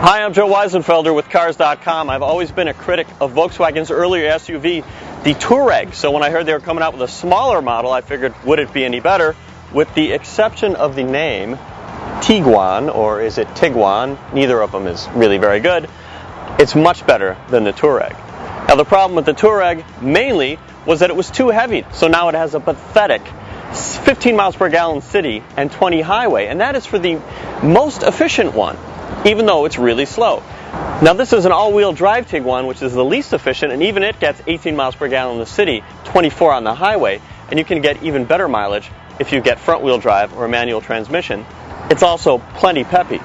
Hi, I'm Joe Weisenfelder with Cars.com. I've always been a critic of Volkswagen's earlier SUV, the Touareg. So when I heard they were coming out with a smaller model, I figured, would it be any better? With the exception of the name, Tiguan, or is it Tiguan? Neither of them is really very good. It's much better than the Touareg. Now the problem with the Touareg, mainly, was that it was too heavy. So now it has a pathetic 15 miles per gallon city and 20 highway. And that is for the most efficient one, even though it's really slow. Now this is an all-wheel drive Tiguan, which is the least efficient, and even it gets 18 miles per gallon in the city, 24 on the highway, and you can get even better mileage if you get front-wheel drive or a manual transmission. It's also plenty peppy.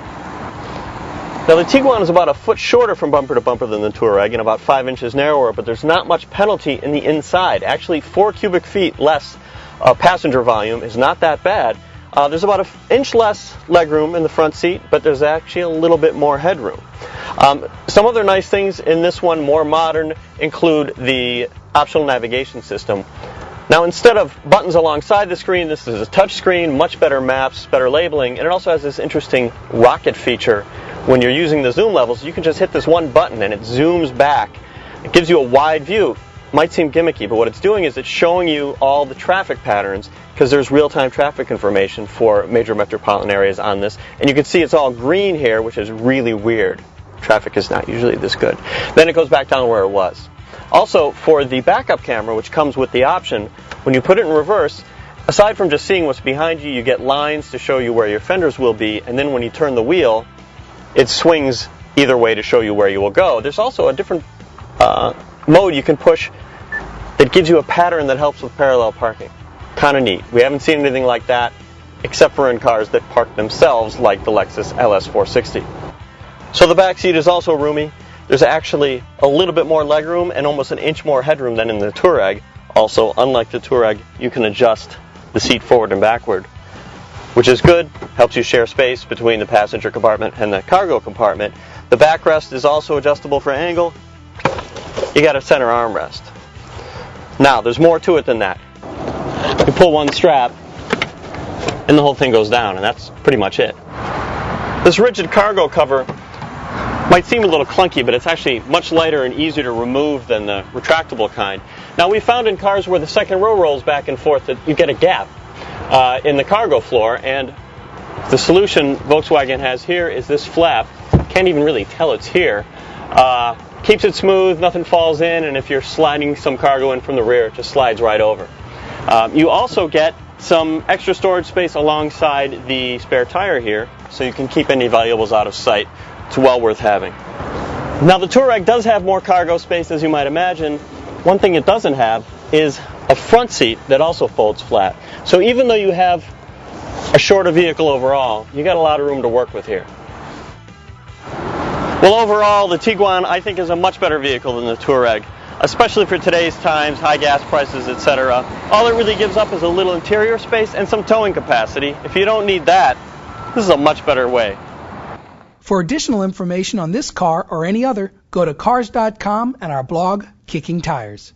Now the Tiguan is about a foot shorter from bumper to bumper than the Touareg and about 5 inches narrower, but there's not much penalty in the inside. Actually, 4 cubic feet less passenger volume is not that bad. There's about an inch less legroom in the front seat, but there's actually a little bit more headroom. Some other nice things in this one, more modern, include the optional navigation system. Now instead of buttons alongside the screen, this is a touch screen, much better maps, better labeling, and it also has this interesting rocket feature. When you're using the zoom levels, you can just hit this one button and it zooms back. It gives you a wide view. Might seem gimmicky, but what it's doing is it's showing you all the traffic patterns, because there's real-time traffic information for major metropolitan areas on this. And you can see it's all green here, which is really weird. Traffic is not usually this good. Then it goes back down where it was. Also, for the backup camera, which comes with the option, when you put it in reverse, aside from just seeing what's behind you, you get lines to show you where your fenders will be, and then when you turn the wheel, it swings either way to show you where you will go. There's also a different mode you can push that gives you a pattern that helps with parallel parking. Kind of neat. We haven't seen anything like that except for in cars that park themselves, like the Lexus LS460. So the back seat is also roomy. There's actually a little bit more legroom and almost an inch more headroom than in the Touareg. Also, unlike the Touareg, you can adjust the seat forward and backward, which is good. Helps you share space between the passenger compartment and the cargo compartment. The backrest is also adjustable for angle. You got a center armrest. Now, there's more to it than that. You pull one strap, and the whole thing goes down, and that's pretty much it. This rigid cargo cover might seem a little clunky, but it's actually much lighter and easier to remove than the retractable kind. Now, we found in cars where the second row rolls back and forth that you get a gap in the cargo floor, and the solution Volkswagen has here is this flap. Can't even really tell it's here. Keeps it smooth, nothing falls in, and if you're sliding some cargo in from the rear, it just slides right over. You also get some extra storage space alongside the spare tire here, so you can keep any valuables out of sight. It's well worth having. Now the Touareg does have more cargo space, as you might imagine. One thing it doesn't have is a front seat that also folds flat. So even though you have a shorter vehicle overall, you got a lot of room to work with here. Well, overall, the Tiguan, I think, is a much better vehicle than the Touareg, especially for today's times, high gas prices, etc. All it really gives up is a little interior space and some towing capacity. If you don't need that, this is a much better way. For additional information on this car or any other, go to Cars.com and our blog, Kicking Tires.